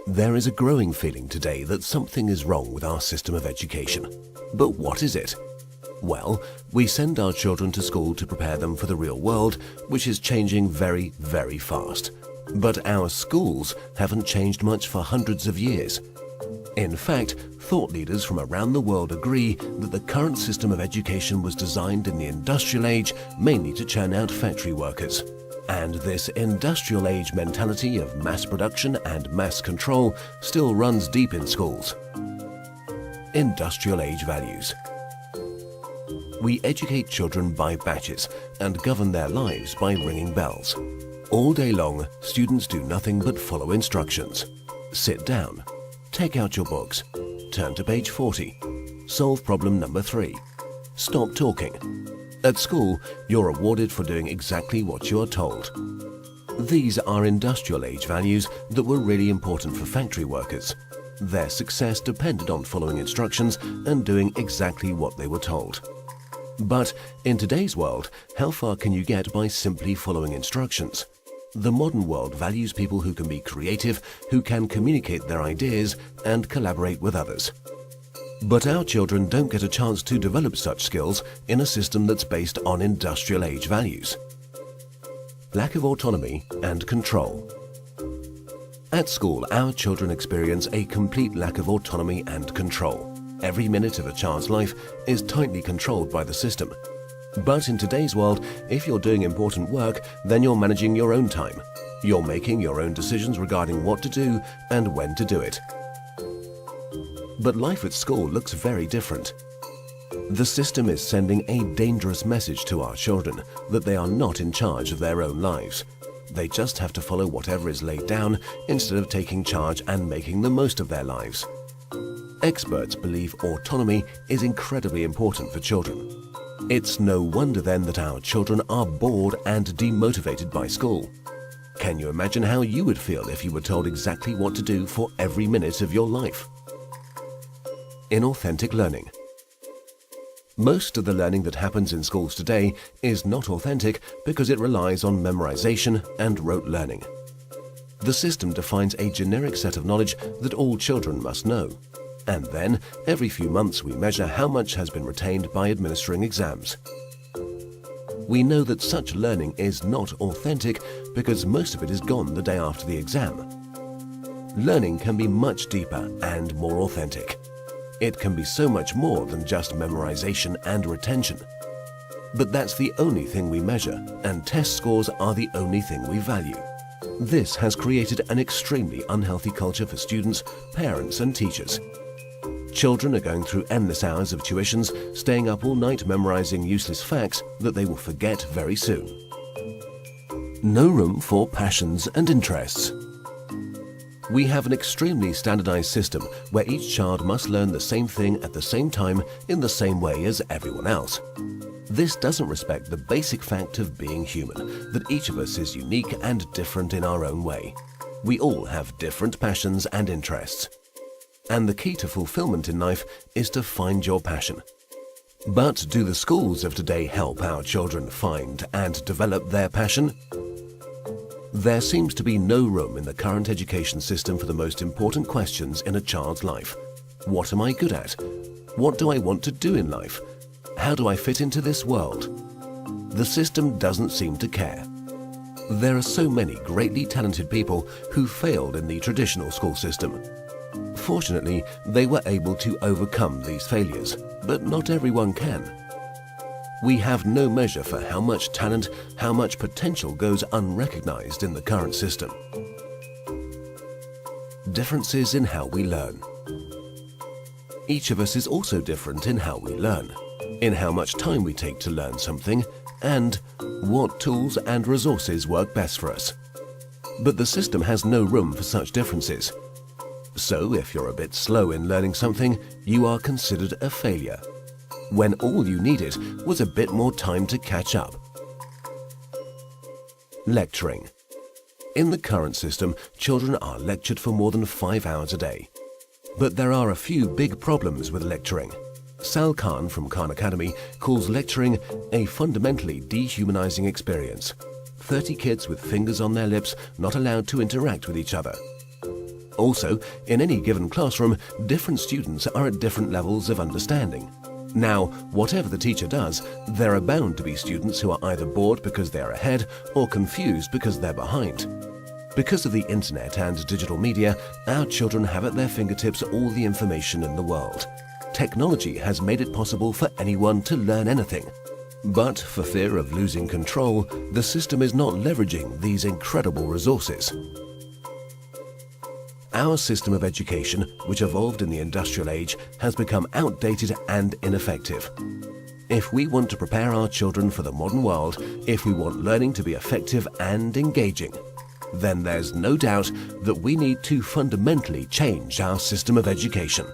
There is a growing feeling today that something is wrong with our system of education. But what is it? Well, we send our children to school to prepare them for the real world, which is changing very, very fast. But our schools haven't changed much for hundreds of years. In fact, thought leaders from around the world agree that the current system of education was designed in the industrial age mainly to churn out factory workers. And this industrial age mentality of mass production and mass control still runs deep in schools. Industrial age values. We educate children by batches and govern their lives by ringing bells. All day long, students do nothing but follow instructions. Sit down, take out your books, turn to page 40, solve problem number 3, stop talking. At school, you're rewarded for doing exactly what you are told. These are industrial age values that were really important for factory workers. Their success depended on following instructions and doing exactly what they were told. But in today's world, how far can you get by simply following instructions? The modern world values people who can be creative, who can communicate their ideas and collaborate with others. But our children don't get a chance to develop such skills in a system that's based on industrial age values. Lack of autonomy and control. At school, our children experience a complete lack of autonomy and control. Every minute of a child's life is tightly controlled by the system. But in today's world, if you're doing important work, then you're managing your own time. You're making your own decisions regarding what to do and when to do it. But life at school looks very different. The system is sending a dangerous message to our children that they are not in charge of their own lives. They just have to follow whatever is laid down instead of taking charge and making the most of their lives. Experts believe autonomy is incredibly important for children. It's no wonder then that our children are bored and demotivated by school. Can you imagine how you would feel if you were told exactly what to do for every minute of your life? Inauthentic learning. Most of the learning that happens in schools today is not authentic because it relies on memorization and rote learning. The system defines a generic set of knowledge that all children must know. And then, every few months we measure how much has been retained by administering exams. We know that such learning is not authentic because most of it is gone the day after the exam. Learning can be much deeper and more authentic. It can be so much more than just memorization and retention. But that's the only thing we measure, and test scores are the only thing we value. This has created an extremely unhealthy culture for students, parents and teachers. Children are going through endless hours of tuitions, staying up all night memorizing useless facts that they will forget very soon. No room for passions and interests. We have an extremely standardized system where each child must learn the same thing at the same time in the same way as everyone else. This doesn't respect the basic fact of being human, that each of us is unique and different in our own way. We all have different passions and interests. And the key to fulfillment in life is to find your passion. But do the schools of today help our children find and develop their passion? There seems to be no room in the current education system for the most important questions in a child's life. What am I good at? What do I want to do in life? How do I fit into this world? The system doesn't seem to care. There are so many greatly talented people who failed in the traditional school system. Fortunately, they were able to overcome these failures, but not everyone can. We have no measure for how much talent, how much potential goes unrecognized in the current system. Differences in how we learn. Each of us is also different in how we learn, in how much time we take to learn something, and what tools and resources work best for us. But the system has no room for such differences. So if you're a bit slow in learning something, you are considered a failure, when all you needed was a bit more time to catch up. Lecturing. In the current system, children are lectured for more than 5 hours a day. But there are a few big problems with lecturing. Sal Khan from Khan Academy calls lecturing a fundamentally dehumanizing experience. 30 kids with fingers on their lips not allowed to interact with each other. Also, in any given classroom, different students are at different levels of understanding. Now, whatever the teacher does, there are bound to be students who are either bored because they are ahead or confused because they're behind. Because of the internet and digital media, our children have at their fingertips all the information in the world. Technology has made it possible for anyone to learn anything. But for fear of losing control, the system is not leveraging these incredible resources. Our system of education, which evolved in the industrial age, has become outdated and ineffective. If we want to prepare our children for the modern world, if we want learning to be effective and engaging, then there's no doubt that we need to fundamentally change our system of education.